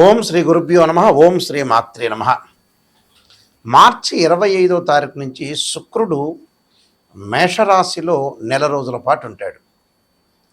ఓం శ్రీ గురుభ్యో నమ. ఓం శ్రీ మాత్రే నమ. మార్చి 25వ తారీఖు నుంచి శుక్రుడు మేషరాశిలో నెల రోజుల పాటు ఉంటాడు.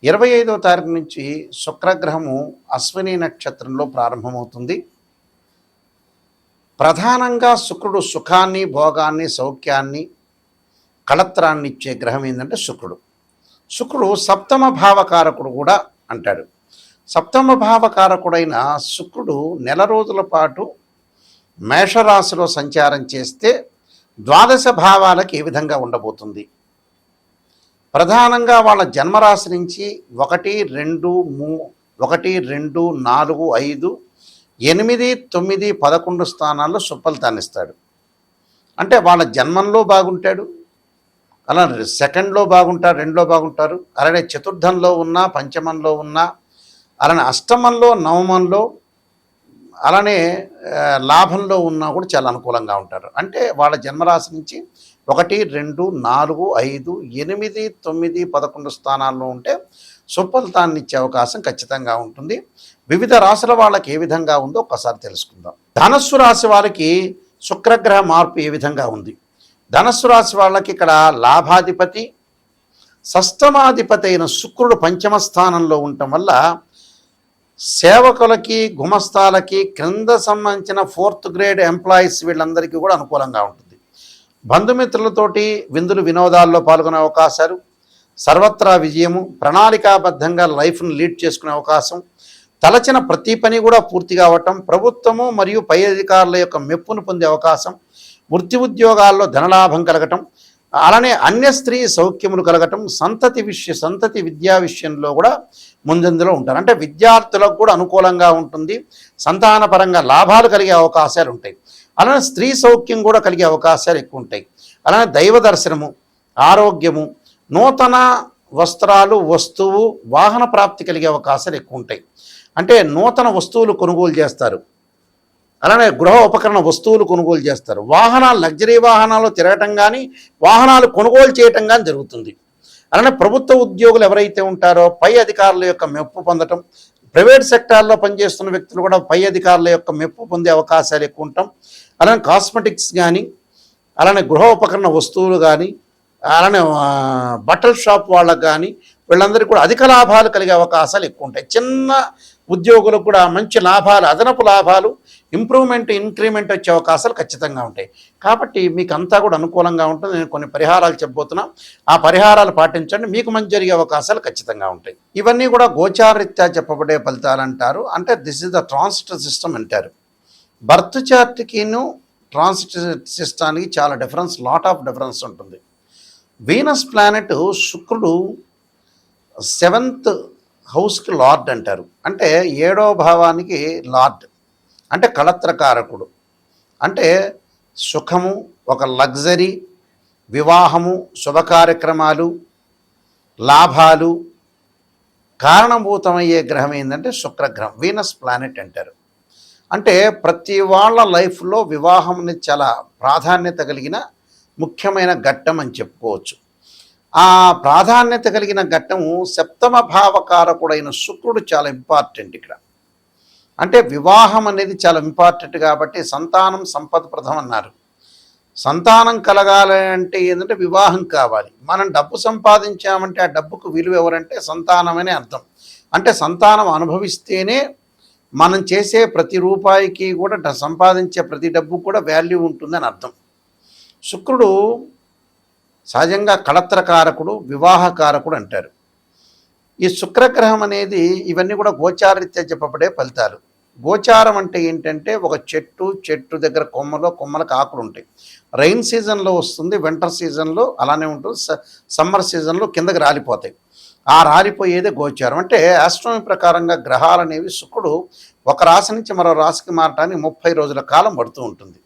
25వ తారీఖు నుంచి శుక్రగ్రహము అశ్విని నక్షత్రంలో ప్రారంభమవుతుంది. ప్రధానంగా శుక్రుడు సుఖాన్ని, భోగాన్ని, సౌఖ్యాన్ని, కళత్రాన్ని ఇచ్చే గ్రహం ఏంటంటే శుక్రుడు సప్తమ భావకారకుడు కూడా అంటాడు. సప్తమ భావకారకుడైన శుక్రుడు నెల రోజుల పాటు మేషరాశిలో సంచారం చేస్తే ద్వాదశ భావాలకు ఏ విధంగా ఉండబోతుంది? ప్రధానంగా వాళ్ళ జన్మరాశి నుంచి 1, 2, 4, 5, 8, 9, 11 స్థానాల్లో సుఫలితాన్ని ఇస్తాడు. అంటే వాళ్ళ జన్మంలో బాగుంటాడు, అలా సెకండ్లో బాగుంటారు, 2లో బాగుంటారు, అలానే చతుర్థంలో ఉన్నా, పంచమంలో ఉన్నా, అలానే అష్టమంలో, నవమంలో, అలానే లాభంలో ఉన్నా కూడా చాలా అనుకూలంగా ఉంటారు. అంటే వాళ్ళ జన్మరాశి నుంచి 1, 2, 4, 5, 8, 9, 11 స్థానాల్లో ఉంటే సుఫలితాన్ని ఇచ్చే అవకాశం ఖచ్చితంగా ఉంటుంది. వివిధ రాశుల వాళ్ళకి ఏ విధంగా ఉందో ఒక్కసారి తెలుసుకుందాం. ధనస్సు రాశి వాళ్ళకి శుక్రగ్రహ మార్పు ఏ విధంగా ఉంది? ధనస్సు రాశి వాళ్ళకి ఇక్కడ లాభాధిపతి, షష్టమాధిపతి అయిన శుక్రుడు పంచమ స్థానంలో ఉండటం వల్ల సేవకులకి, గుమస్తాలకి, క్రింద సంబంధించిన 4th గ్రేడ్ ఎంప్లాయీస్ వీళ్ళందరికీ కూడా అనుకూలంగా ఉంటుంది. బంధుమిత్రులతోటి విందులు, వినోదాల్లో పాల్గొనే అవకాశాలు, సర్వత్రా విజయము, ప్రణాళికాబద్ధంగా లైఫ్ను లీడ్ చేసుకునే అవకాశం, తలచిన ప్రతి పని కూడా పూర్తిగా అవ్వటం, ప్రభుత్వము మరియు పై అధికారుల యొక్క మెప్పును పొందే అవకాశం, వృత్తి ఉద్యోగాల్లో ధనలాభం కలగటం, అలానే అన్య స్త్రీ సౌఖ్యములు కలగటం, సంతతి విద్యా విషయంలో కూడా ముందంజలో ఉంటారు. అంటే విద్యార్థులకు కూడా అనుకూలంగా ఉంటుంది. సంతానపరంగా లాభాలు కలిగే అవకాశాలు ఉంటాయి. అలానే స్త్రీ సౌఖ్యం కూడా కలిగే అవకాశాలు ఎక్కువ ఉంటాయి. అలానే దైవ దర్శనము, ఆరోగ్యము, నూతన వస్త్రాలు, వస్తువు, వాహన ప్రాప్తి కలిగే అవకాశాలు ఎక్కువ ఉంటాయి. అంటే నూతన వస్తువులు కొనుగోలు చేస్తారు, అలానే గృహ ఉపకరణ వస్తువులు కొనుగోలు చేస్తారు. వాహనాలు, లగ్జరీ వాహనాలు తిరగటం కానీ, వాహనాలు కొనుగోలు చేయటం కానీ జరుగుతుంది. అలానే ప్రభుత్వ ఉద్యోగులు ఎవరైతే ఉంటారో పై అధికారుల యొక్క మెప్పు పొందటం, ప్రైవేట్ సెక్టార్లో పనిచేస్తున్న వ్యక్తులు కూడా పై అధికారుల యొక్క మెప్పు పొందే అవకాశాలు ఎక్కువ ఉంటాం. అలానే కాస్మెటిక్స్ కానీ, అలానే గృహ ఉపకరణ వస్తువులు కానీ, అలానే బట్టల షాప్ వాళ్ళకు కానీ వీళ్ళందరికీ కూడా అధిక లాభాలు కలిగే అవకాశాలు ఎక్కువ ఉంటాయి. చిన్న ఉద్యోగులకు కూడా మంచి లాభాలు, అదనపు లాభాలు, ఇంక్రిమెంట్ వచ్చే అవకాశాలు ఖచ్చితంగా ఉంటాయి. కాబట్టి మీకు అంతా కూడా అనుకూలంగా ఉంటుంది. నేను కొన్ని పరిహారాలు చెప్పబోతున్నా, ఆ పరిహారాలు పాటించండి, మీకు మంచి జరిగే అవకాశాలు ఖచ్చితంంగా ఉంటాయి. ఇవన్నీ కూడా గోచారరీత్యా చెప్పబడే ఫలితాలు అంటారు. అంటే this is the transit system అంటారు. బర్త్ చార్ట్కిను ట్రాన్సిట్ సిస్టానికి చాలా లాట్ ఆఫ్ డిఫరెన్స్ ఉంటుంది. వీనస్ ప్లానెట్ శుక్రుడు 7th హౌస్కి లార్డ్ అంటారు. అంటే 7వ భావానికి లార్డ్, అంటే కళత్రకారకుడు. అంటే సుఖము, ఒక లగ్జరీ, వివాహము, శుభ కార్యక్రమాలు, లాభాలు కారణభూతమయ్యే గ్రహం ఏంటంటే శుక్రగ్రహం, వీనస్ ప్లానెట్ అంటారు. అంటే ప్రతి వాళ్ళ లైఫ్లో వివాహం అనేది చాలా ప్రాధాన్యత కలిగిన ముఖ్యమైన ఘట్టం అని చెప్పుకోవచ్చు. ఆ ప్రాధాన్యత కలిగిన ఘట్టము సప్తమ భావకారకుడైన శుక్రుడు చాలా ఇంపార్టెంట్ ఇక్కడ. అంటే వివాహం అనేది చాలా ఇంపార్టెంట్ కాబట్టి సంతానం సంపదప్రదం అన్నారు. సంతానం కలగాలి అంటే ఏంటంటే వివాహం కావాలి. మనం డబ్బు సంపాదించామంటే ఆ డబ్బుకు విలువ ఎవరంటే సంతానమనే అర్థం. అంటే సంతానం అనుభవిస్తేనే మనం చేసే ప్రతి రూపాయికి కూడా, సంపాదించే ప్రతి డబ్బు కూడా వాల్యూ ఉంటుందని అర్థం. శుక్రుడు సహజంగా కళత్రకారకుడు, వివాహకారకుడు అంటారు. ఈ శుక్రగ్రహం అనేది ఇవన్నీ కూడా గోచారరీత్యా చెప్పబడే ఫలితాలు. గోచారం అంటే ఏంటంటే ఒక చెట్టు దగ్గర కొమ్మలకు ఆకులు ఉంటాయి. రైన్ సీజన్లో వస్తుంది, వింటర్ సీజన్లో అలానే ఉంటుంది, సమ్మర్ సీజన్లో కిందకి రాలిపోతాయి. ఆ రాలిపోయేదే గోచారం. అంటే ఆస్ట్రానమీ ప్రకారంగా గ్రహాలు అనేవి శుక్రుడు ఒక రాశి నుంచి మరో రాశికి మారటానికి 30 రోజుల కాలం పడుతూ ఉంటుంది.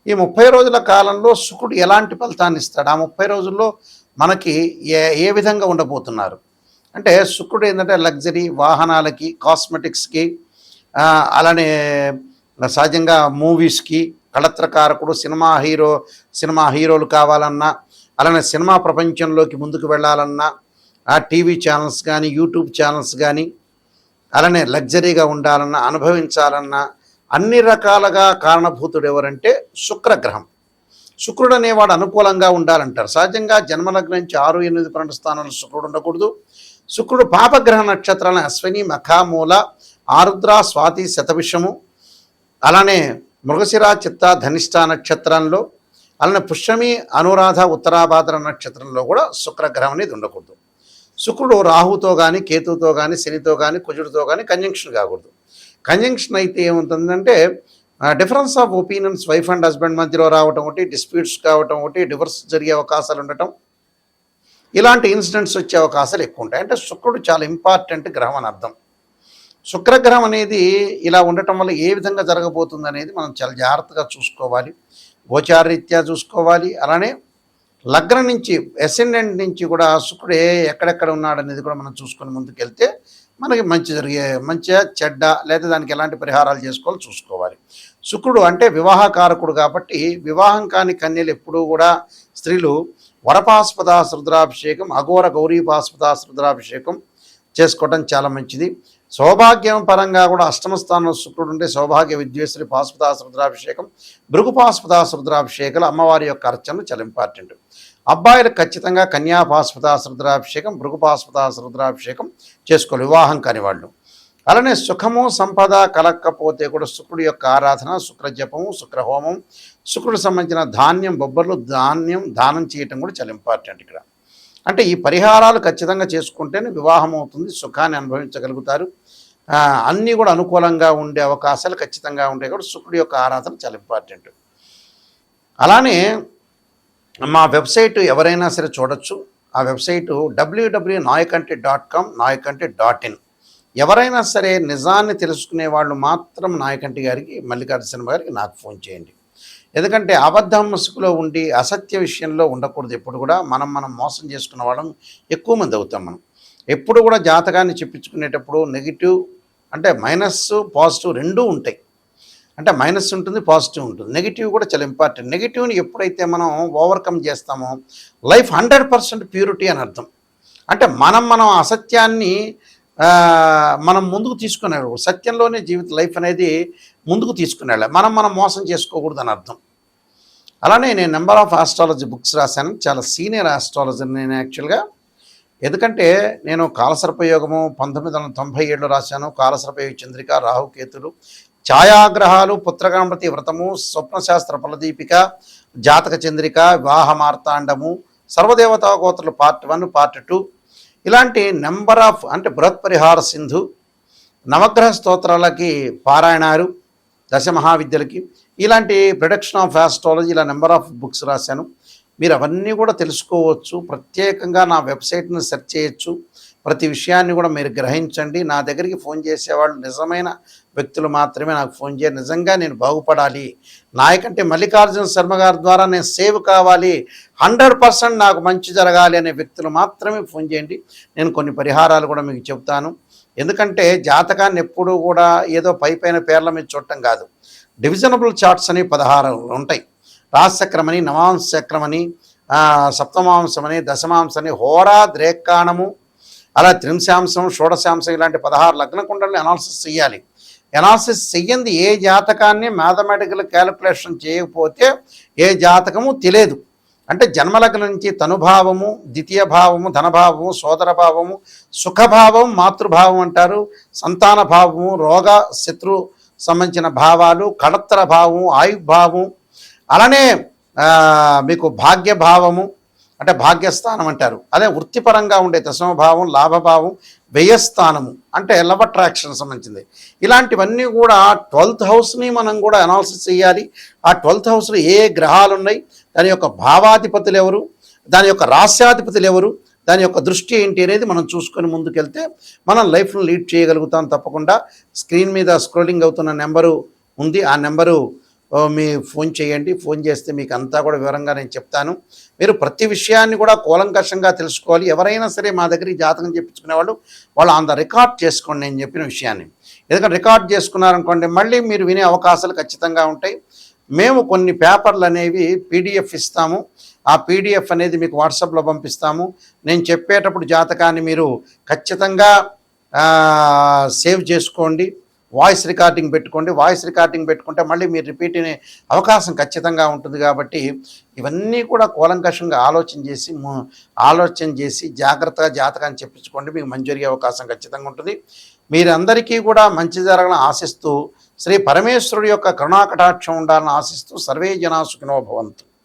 ఈ 30 రోజుల కాలంలో శుక్రుడు ఎలాంటి ఫలితాన్ని ఇస్తాడు? ఆ 30 రోజుల్లో మనకి ఏ విధంగా ఉండబోతున్నారు అంటే శుక్రుడు ఏంటంటే లగ్జరీ, వాహనాలకి, కాస్మెటిక్స్కి, అలానే సహజంగా మూవీస్కి కళత్రకారకుడు. సినిమా హీరోలు కావాలన్నా, అలానే సినిమా ప్రపంచంలోకి ముందుకు వెళ్ళాలన్నా, టీవీ ఛానల్స్ కానీ, యూట్యూబ్ ఛానల్స్ కానీ, అలానే లగ్జరీగా ఉండాలన్నా, అనుభవించాలన్నా అన్ని రకాలుగా కారణభూతుడు ఎవరంటే శుక్రగ్రహం. శుక్రుడు అనేవాడు అనుకూలంగా ఉండాలంటారు. సహజంగా జన్మలగ్నం నుంచి 6, 8, 12 స్థానాల్లో శుక్రుడు ఉండకూడదు. శుక్రుడు పాపగ్రహ నక్షత్రాలను అశ్విని, మఖ, మూల, ఆరుద్ర, స్వాతి, శతభిషము, అలానే మృగశిర, చిత్త, ధనిష్ట నక్షత్రంలో, అలానే పుష్యమి, అనురాధ, ఉత్తరాభాద్ర నక్షత్రంలో కూడా శుక్రగ్రహం అనేది ఉండకూడదు. శుక్రుడు రాహుతో కానీ, కేతుతో కానీ, శనితో కానీ, కుజుడితో కానీ కంజంక్షన్ కాకూడదు. కంజంక్షన్ అయితే ఏముంటుందంటే difference of opinions wife and husband మధ్యలో రావటం ఒకటి, డిస్ప్యూట్స్ కావటం ఒకటి, డివర్స్ జరిగే అవకాశాలు ఉండటం, ఇలాంటి ఇన్సిడెంట్స్ వచ్చే అవకాశాలు ఎక్కువ ఉంటాయి. అంటే శుక్రుడు చాలా ఇంపార్టెంట్ గ్రహం అని అర్థం. శుక్రగ్రహం అనేది ఇలా ఉండటం వల్ల ఏ విధంగా జరగబోతుంది అనేది మనం చాలా జాగ్రత్తగా చూసుకోవాలి. గోచారరీత్యా చూసుకోవాలి. అలానే లగ్నం నుంచి, అసెండెంట్ నుంచి కూడా శుక్రుడు ఎక్కడెక్కడ ఉన్నాడనేది కూడా మనం చూసుకొని ముందుకెళ్తే మనకి మంచిగా చెడ్డ లేదా దానికి ఎలాంటి పరిహారాలు చేసుకోవాలో చూసుకోవాలి. శుక్రుడు అంటే వివాహకారకుడు కాబట్టి వివాహం కాని కన్యలు ఎప్పుడూ కూడా స్త్రీలు వరపాస్పదాస రుద్రాభిషేకం, అఘోర గౌరీపాస్పదాస రుద్రాభిషేకం చేసుకోవడం చాలా మంచిది. సౌభాగ్యం పరంగా కూడా అష్టమ స్థానంలో శుక్రుడు ఉంటే సౌభాగ్య విద్వేశ్వరి పాస్పదాస రుద్రాభిషేకం, భృగుపాస్పదాస రుద్రాభిషేకాలు అమ్మవారి యొక్క అర్చనలు చాలా ఇంపార్టెంట్. అబ్బాయిలు ఖచ్చితంగా కన్యాపాస్పదాస రుద్రాభిషేకం, భృగుపాస్పదాస రుద్రాభిషేకం చేసుకోవాలి వివాహం కాని వాళ్ళు. అలానే సుఖము సంపద కలక్కపోతే కూడా శుక్రుడి యొక్క ఆరాధన, శుక్రజపము, శుక్రహోమం, శుక్రుడు సంబంధించిన ధాన్యం, బొబ్బర్లు, ధాన్యం దానం చేయటం కూడా చాలా ఇంపార్టెంట్ ఇక్కడ. అంటే ఈ పరిహారాలు ఖచ్చితంగా చేసుకుంటేనే వివాహం అవుతుంది, సుఖాన్ని అనుభవించగలుగుతారు. అన్నీ కూడా అనుకూలంగా ఉండే అవకాశాలు ఖచ్చితంగా ఉంటాయి కాబట్టి శుక్రుడి యొక్క ఆరాధన చాలా ఇంపార్టెంట్. అలానే మా వెబ్సైట్ ఎవరైనా సరే చూడొచ్చు. ఆ వెబ్సైటు www.nayakanti.com, nayakanti.in. ఎవరైనా సరే నిజాన్ని తెలుసుకునే వాళ్ళు మాత్రం నాయకంటి గారికి, మల్లికార్జున గారికి నాకు ఫోన్ చేయండి. ఎందుకంటే అబద్ధం ముసుగులో ఉండి అసత్య విషయంలో ఉండకూడదు. ఎప్పుడు కూడా మనం మోసం చేసుకున్న వాళ్ళం ఎక్కువ మంది అవుతాం. మనం ఎప్పుడు కూడా జాతకాన్ని చెప్పించుకునేటప్పుడు నెగిటివ్ అంటే మైనస్ పాజిటివ్ రెండూ ఉంటాయి. అంటే మైనస్ ఉంటుంది, పాజిటివ్ ఉంటుంది. నెగిటివ్ కూడా చాలా ఇంపార్టెంట్. నెగిటివ్ని ఎప్పుడైతే మనం ఓవర్కమ్ చేస్తామో లైఫ్ 100% ప్యూరిటీ అని అర్థం. అంటే మనం అసత్యాన్ని మనం ముందుకు తీసుకునేవాడు, సత్యంలోనే లైఫ్ అనేది ముందుకు తీసుకునేళ్ళ మనం మోసం చేసుకోకూడదు అని అర్థం. అలానే నేను నెంబర్ ఆఫ్ ఆస్ట్రాలజీ బుక్స్ రాశాను. చాలా సీనియర్ ఆస్ట్రాలజర్ నేను యాక్చువల్గా. ఎందుకంటే నేను కాలసర్పయోగము 1997లో రాశాను. కాలసర్పయోగ చంద్రిక, రాహుకేతులు, ఛాయాగ్రహాలు, పుత్రగణపతి వ్రతము, స్వప్నశాస్త్ర ఫలదీపిక, జాతక చంద్రిక, వివాహ మార్తాండము, సర్వదేవతా గోత్రులు పార్ట్ 1, పార్ట్ 2, ఇలాంటి నెంబర్ ఆఫ్ అంటే బృహత్పరిహార సింధు, నవగ్రహ స్తోత్రాలకి పారాయణాలు, దశమహావిద్యలకి, ఇలాంటి ప్రొడక్షన్ ఆఫ్ ఆస్ట్రాలజీ, ఇలా నెంబర్ ఆఫ్ బుక్స్ రాశాను. మీరు అవన్నీ కూడా తెలుసుకోవచ్చు. ప్రత్యేకంగా నా వెబ్సైట్ని సెర్చ్ చేయొచ్చు. ప్రతి విషయాన్ని కూడా మీరు గ్రహించండి. నా దగ్గరికి ఫోన్ చేసేవాళ్ళు నిజమైన వ్యక్తులు మాత్రమే నాకు ఫోన్ చేయాలి. నిజంగా నేను బాగుపడాలి, నాయకంటే మల్లికార్జున శర్మ గారి ద్వారా నేను సేవ్ కావాలి, 100% నాకు మంచి జరగాలి అనే వ్యక్తులు మాత్రమే ఫోన్ చేయండి. నేను కొన్ని పరిహారాలు కూడా మీకు చెప్తాను. ఎందుకంటే జాతకాన్ని ఎప్పుడూ కూడా ఏదో పైపైన పేర్ల మీద చూడటం కాదు. డివిజనబుల్ చార్ట్స్ అని 16 ఉంటాయి. రాశిచక్రమని, నవాంశ చక్రమని, సప్తమాంశమని, దశమాంశని, హోరా, ద్రేక్కాణము, అలా త్రింశాంశం, షోడశాంశం, ఇలాంటి 16 లగ్న కుండల్ని అనాలిసిస్ చేయాలి. అనాలిసిస్ చెయ్యంది ఏ జాతకాన్ని మ్యాథమెటికల్ క్యాలిక్యులేషన్ చేయకపోతే ఏ జాతకము తెలియదు. అంటే జన్మలగ్నం నుంచి తనుభావము, ద్వితీయ భావము, ధనభావము, సోదర భావము, సుఖభావం, మాతృభావం అంటారు, సంతాన భావము, రోగ శత్రు సంబంధించిన భావాలు, కళత్ర భావము, ఆయుర్భావం, అలానే మీకు భాగ్యభావము అంటే భాగ్యస్థానం అంటారు. అదే వృత్తిపరంగా ఉండే దశమభావం, లాభభావం, వ్యయస్థానము అంటే లవ్ అట్రాక్షన్ సంబంధించింది. ఇలాంటివన్నీ కూడా 12th హౌస్ని మనం కూడా అనాలిసిస్ చేయాలి. ఆ 12th హౌస్లో ఏ గ్రహాలు ఉన్నాయి, దాని యొక్క భావాధిపతులు ఎవరు, దాని యొక్క రాస్యాధిపతులు ఎవరు, దాని యొక్క దృష్టి ఏంటి అనేది మనం చూసుకొని ముందుకెళ్తే మనం లైఫ్ను లీడ్ చేయగలుగుతాం. తప్పకుండా స్క్రీన్ మీద స్క్రోలింగ్ అవుతున్న నెంబరు ఉంది. ఆ నెంబరు మీ ఫోన్ చేయండి. ఫోన్ చేస్తే మీకు అంతా కూడా వివరంగా నేను చెప్తాను. మీరు ప్రతి విషయాన్ని కూడా కూలంకషంగా తెలుసుకోవాలి. ఎవరైనా సరే మా దగ్గరికి జాతకం చెప్పించుకునే వాళ్ళు ఆన్ ద రికార్డ్ చేసుకోండి నేను చెప్పిన విషయాన్ని. ఎందుకంటే రికార్డ్ చేసుకున్నారనుకోండి మళ్ళీ మీరు వినే అవకాశాలు ఖచ్చితంగా ఉంటాయి. మేము కొన్ని పేపర్లు అనేవి పీడిఎఫ్ ఇస్తాము. ఆ పీడిఎఫ్ అనేది మీకు వాట్సాప్లో పంపిస్తాము. నేను చెప్పేటప్పుడు జాతకాన్ని మీరు ఖచ్చితంగా సేవ్ చేసుకోండి, వాయిస్ రికార్డింగ్ పెట్టుకోండి. వాయిస్ రికార్డింగ్ పెట్టుకుంటే మళ్ళీ మీరు రిపీట్ అనే అవకాశం ఖచ్చితంగా ఉంటుంది. కాబట్టి ఇవన్నీ కూడా కూలంకషంగా ఆలోచన చేసి జాగ్రత్తగా జాతకాన్ని చెప్పించుకోండి, మీకు మంచి జరిగే అవకాశం ఖచ్చితంగా ఉంటుంది. మీరందరికీ కూడా మంచి జరగాలని ఆశిస్తూ, శ్రీ పరమేశ్వరుడి యొక్క కరుణాకటాక్షం ఉండాలని ఆశిస్తూ, సర్వే జనా సుఖినో భవంతు.